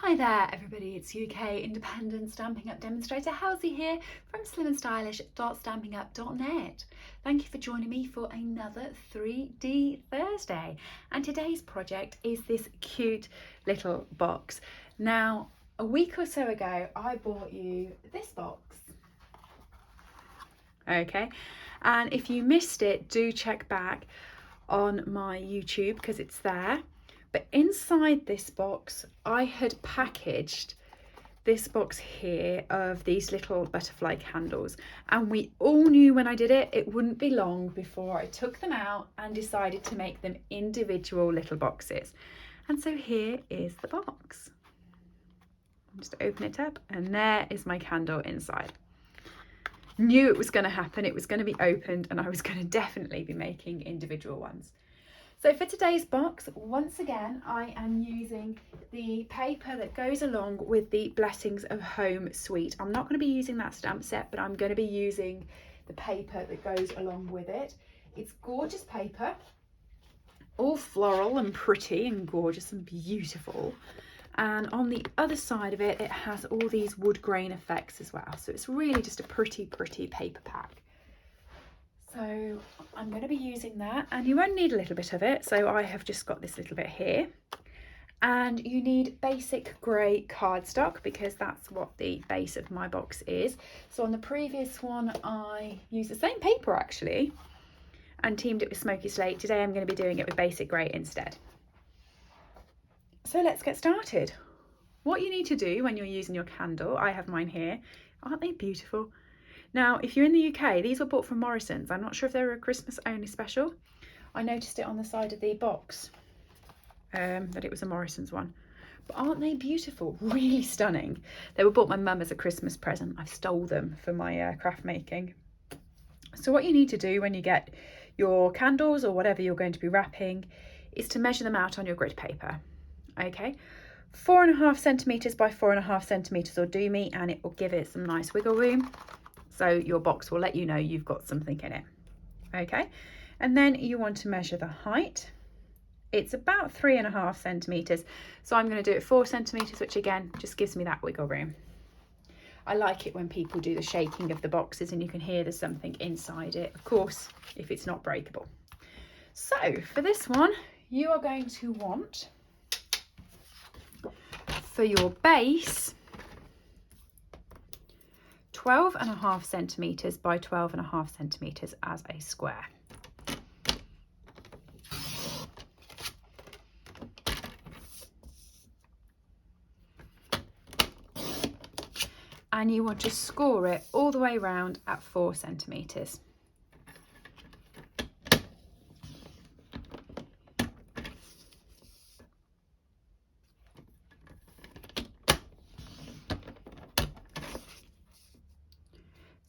Hi there everybody, it's UK independent Stampin' Up demonstrator Helzie here from SlimmandStylish.stampinup.net. Thank you for joining me for another 3D Thursday, and today's project is this cute little box. Now, a week or so ago I bought you this box, okay, and if you missed it, do check back on my YouTube because it's there. But inside this box, I had packaged this box here of these little butterfly candles. And we all knew when I did it, it wouldn't be long before I took them out and decided to make them individual little boxes. And so here is the box. Just open it up and there is my candle inside. Knew it was going to happen, it was going to be opened and I was going to definitely be making individual ones. So for today's box, once again, I am using the paper that goes along with the Blessings of Home suite. I'm not going to be using that stamp set, but I'm going to be using the paper that goes along with it. It's gorgeous paper, all floral and pretty and gorgeous and beautiful. And on the other side of it, it has all these wood grain effects as well. So it's really just a pretty, pretty paper pack. So I'm going to be using that, and you only need a little bit of it. So I have just got this little bit here, and you need basic grey cardstock because that's what the base of my box is. So on the previous one, I used the same paper actually and teamed it with Smoky Slate. Today I'm going to be doing it with basic grey instead. So let's get started. What you need to do when you're using your candle, I have mine here. Aren't they beautiful? Now, if you're in the UK, these were bought from Morrison's. I'm not sure if they were a Christmas only special. I noticed it on the side of the box that it was a Morrison's one. But aren't they beautiful? Really stunning. They were bought my mum as a Christmas present. I've stole them for my craft making. So what you need to do when you get your candles or whatever you're going to be wrapping is to measure them out on your grid paper. Okay, 4.5 centimetres by 4.5 centimetres will do me, and it will give it some nice wiggle room. So your box will let you know you've got something in it. Okay, and then you want to measure the height. It's about 3.5 centimetres. So I'm going to do it 4 centimetres, which again just gives me that wiggle room. I like it when people do the shaking of the boxes and you can hear there's something inside it, of course, if it's not breakable. So for this one, you are going to want, for your base, 12.5 centimetres by 12.5 centimetres as a square. And you want to score it all the way around at 4 centimetres.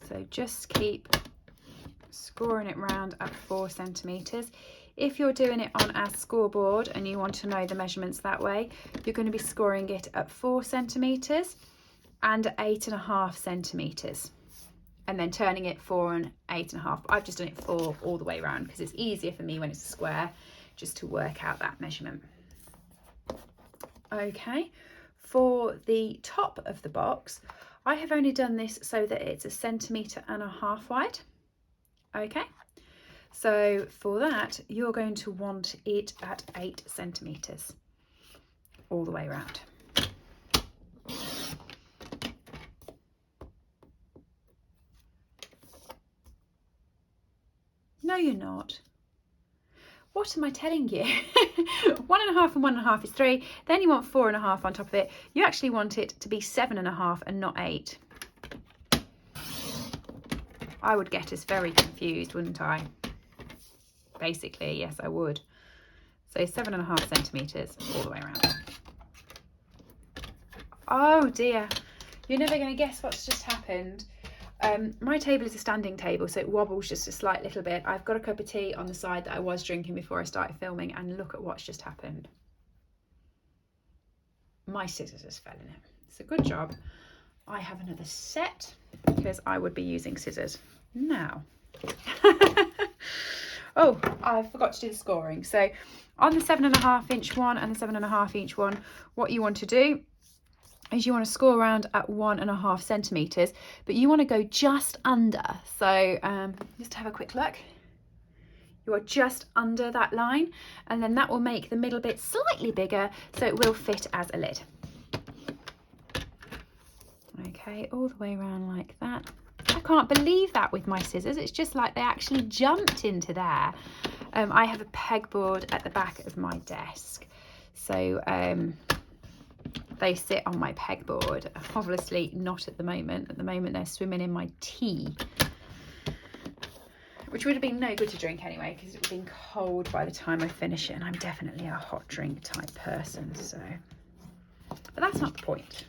So just keep scoring it round at 4 centimetres. If you're doing it on a scoreboard and you want to know the measurements that way, you're going to be scoring it at 4 centimetres and 8.5 centimetres. And then turning it 4 and 8.5. I've just done it 4 all the way around because it's easier for me when it's a square just to work out that measurement. Okay, for the top of the box, I have only done this so that it's 1.5 centimetres wide. Okay, so for that, you're going to want it at 8 centimetres all the way around. No, you're not. What am I telling you? 1.5 and 1.5 is 3. Then you want 4.5 on top of it. You actually want it to be 7.5 and not 8. I would get us very confused, wouldn't I? Basically, yes, I would. So 7.5 centimetres all the way around. Oh dear, you're never going to guess what's just happened. My table is a standing table, so it wobbles just a slight little bit. I've got a cup of tea on the side that I was drinking before I started filming, and look at what's just happened. My scissors just fell in it. So good job. I have another set because I would be using scissors now. Oh, I forgot to do the scoring. So on the 7.5 inch one and the 7.5 inch one, what you want to do is you want to score around at 1.5 centimeters, but you want to go just under. So just have a quick look. You are just under that line, and then that will make the middle bit slightly bigger, so it will fit as a lid. Okay, all the way around like that. I can't believe that with my scissors. It's just like they actually jumped into there. I have a pegboard at the back of my desk, so they sit on my pegboard. Obviously not at the moment. At the moment they're swimming in my tea, which would have been no good to drink anyway, because it would have been cold by the time I finish it, and I'm definitely a hot drink type person, so. But that's not the point.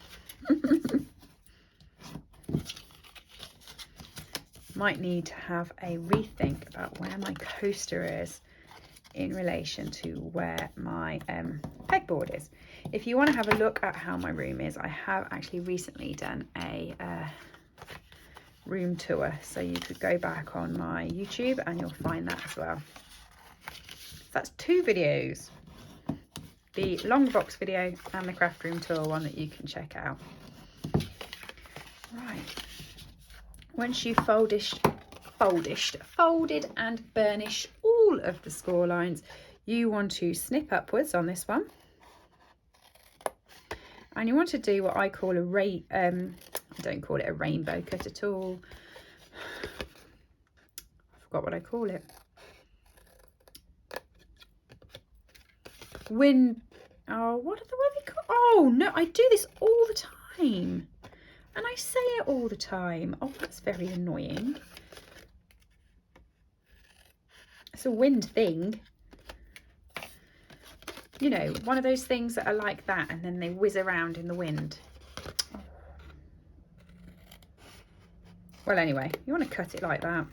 Might need to have a rethink about where my coaster is in relation to where my pegboard is. If you want to have a look at how my room is, I have actually recently done a room tour, so you could go back on my YouTube and you'll find that as well. That's 2 videos, the long box video and the craft room tour one that you can check out. Right, once you've folded and burnished all of the score lines, you want to snip upwards on this one, and you want to do what I call a I don't call it a rainbow cut at all. I forgot what I call it. Oh, what are they called? Oh no, I do this all the time, and I say it all the time. Oh, that's very annoying. It's a wind thing. You know, one of those things that are like that and then they whiz around in the wind. Well, anyway, you want to cut it like that.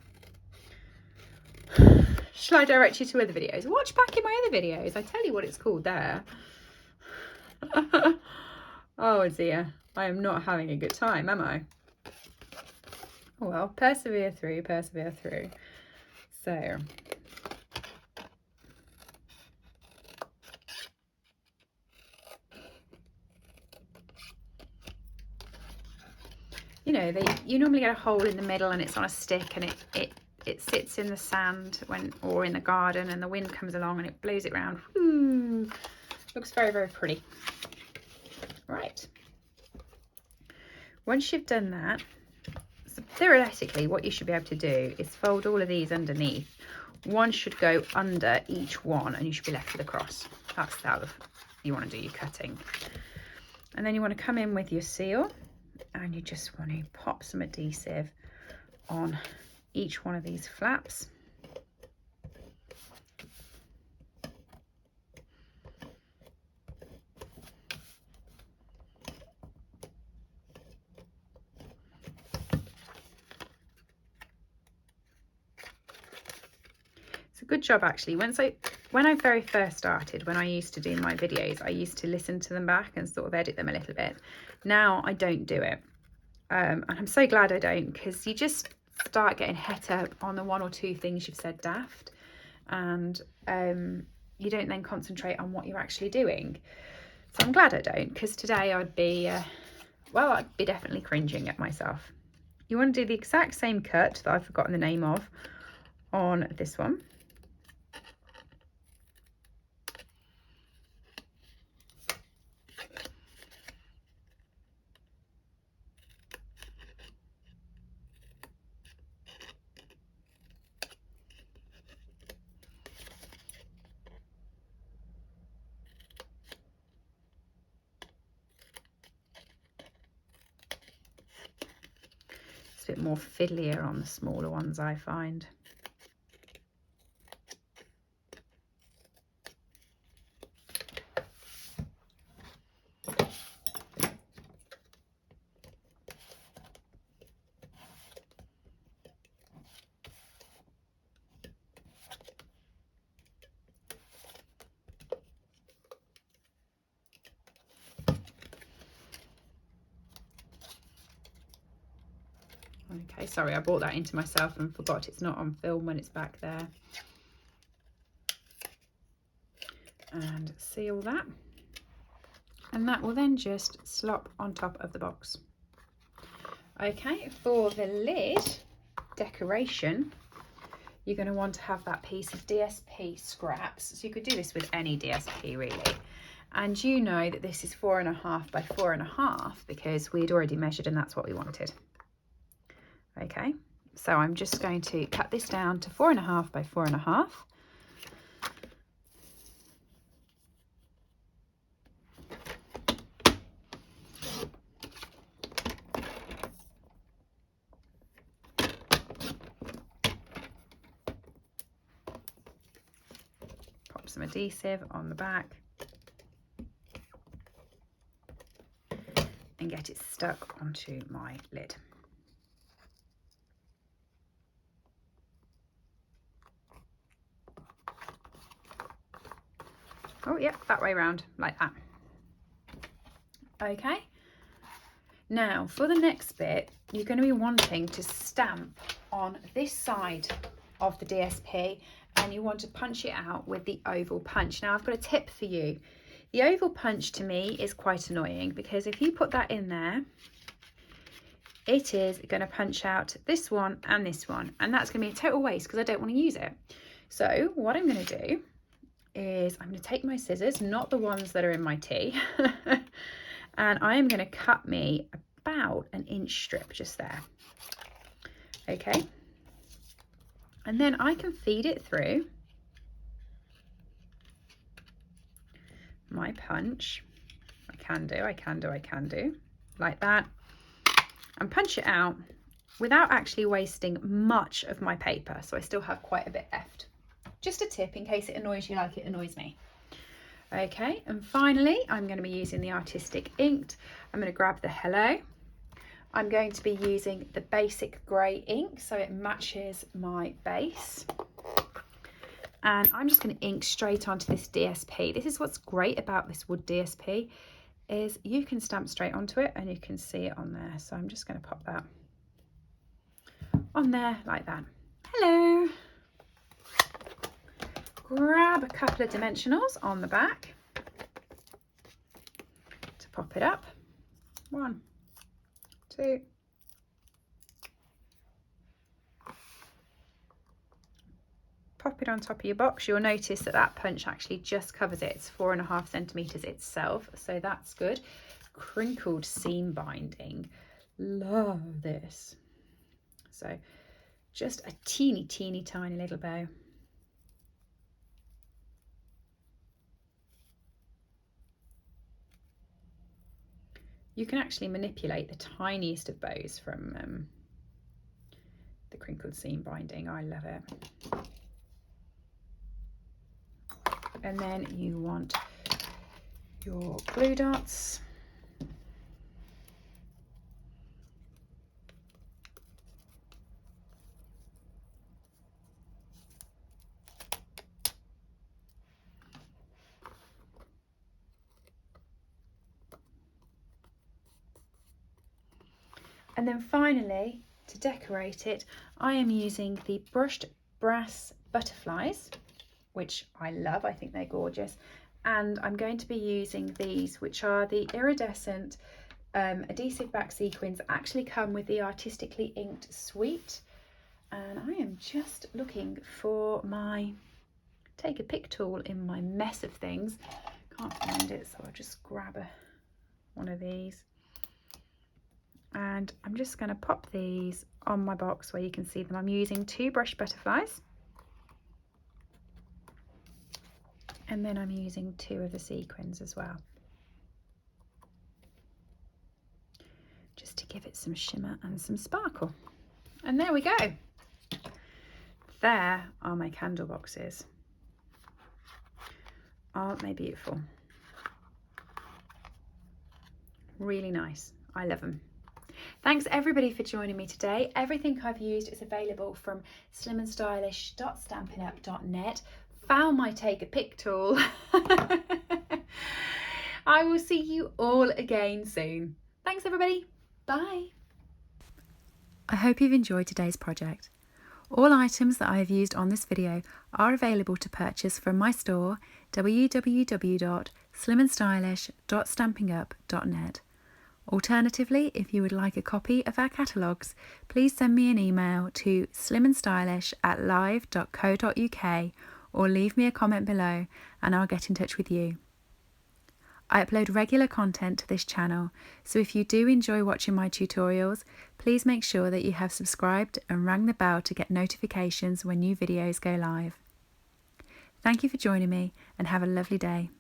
Shall I direct you to other videos? Watch back in my other videos. I tell you what it's called there. Oh dear, I am not having a good time, am I? Oh well, persevere through, persevere through. So, you know, you normally get a hole in the middle and it's on a stick, and it sits in the sand or in the garden, and the wind comes along and it blows it round. Woo! Looks very, very pretty. Right. Once you've done that, so theoretically what you should be able to do is fold all of these underneath. One should go under each one, and you should be left with a cross. That's how you want to do your cutting. And then you want to come in with your seal, and you just want to pop some adhesive on each one of these flaps. It's a good job actually. When I very first started, when I used to do my videos, I used to listen to them back and sort of edit them a little bit. Now I don't do it, and I'm so glad I don't, because you just start getting het up on the 1 or 2 things you've said daft, and you don't then concentrate on what you're actually doing. So I'm glad I don't, because today I'd be definitely cringing at myself. You want to do the exact same cut that I've forgotten the name of on this one. A bit more fiddlier on the smaller ones, I find. Okay, sorry, I brought that into myself and forgot it's not on film when it's back there. And seal that. and that will then just slop on top of the box. Okay, for the lid decoration, you're going to want to have that piece of DSP scraps. So you could do this with any DSP really. And you know that this is 4.5 by 4.5 because we'd already measured and that's what we wanted. Okay, so I'm just going to cut this down to 4.5 by 4.5. Pop some adhesive on the back and get it stuck onto my lid. Oh yeah, that way round, like that. Okay, now for the next bit, you're going to be wanting to stamp on this side of the DSP, and you want to punch it out with the oval punch. Now I've got a tip for you. The oval punch to me is quite annoying because if you put that in there, it is going to punch out this one and this one, and that's going to be a total waste because I don't want to use it. So what I'm going to do is I'm going to take my scissors, not the ones that are in my tea, and I am going to cut me about an inch strip just there. Okay, and then I can feed it through my punch. I can do like that, and punch it out without actually wasting much of my paper, so I still have quite a bit left. Just a tip in case it annoys you like it annoys me. Okay, and finally I'm going to be using the artistic ink. I'm going to grab the Hello. I'm going to be using the basic grey ink so it matches my base. And I'm just going to ink straight onto this DSP. This is what's great about this wood DSP, is you can stamp straight onto it and you can see it on there. So I'm just going to pop that on there like that. Hello. Grab a couple of dimensionals on the back to pop it up. 1, 2. Pop it on top of your box. You'll notice that that punch actually just covers it. It's 4.5 centimeters itself, so that's good. Crinkled seam binding. Love this. So just a teeny tiny little bow. You can actually manipulate the tiniest of bows from the crinkled seam binding. I love it. And then you want your glue dots. And then finally, to decorate it, I am using the brushed brass butterflies, which I love. I think they're gorgeous. And I'm going to be using these, which are the iridescent adhesive back sequins, actually come with the artistically inked suite. And I am just looking for my take a pick tool in my mess of things. Can't find it, so I'll just grab one of these. And I'm just going to pop these on my box where you can see them. I'm using 2 brushed butterflies. And then I'm using 2 of the sequins as well. Just to give it some shimmer and some sparkle. And there we go. There are my candle boxes. Aren't they beautiful? Really nice. I love them. Thanks everybody for joining me today. Everything I've used is available from SlimmandStylish.stampinup.net. Found my take a pick tool. I will see you all again soon. Thanks everybody. Bye. I hope you've enjoyed today's project. All items that I have used on this video are available to purchase from my store, www.slimmandstylish.stampinup.net. Alternatively, if you would like a copy of our catalogues, please send me an email to slimmandstylish@live.co.uk or leave me a comment below and I'll get in touch with you. I upload regular content to this channel, so if you do enjoy watching my tutorials, please make sure that you have subscribed and rang the bell to get notifications when new videos go live. Thank you for joining me and have a lovely day.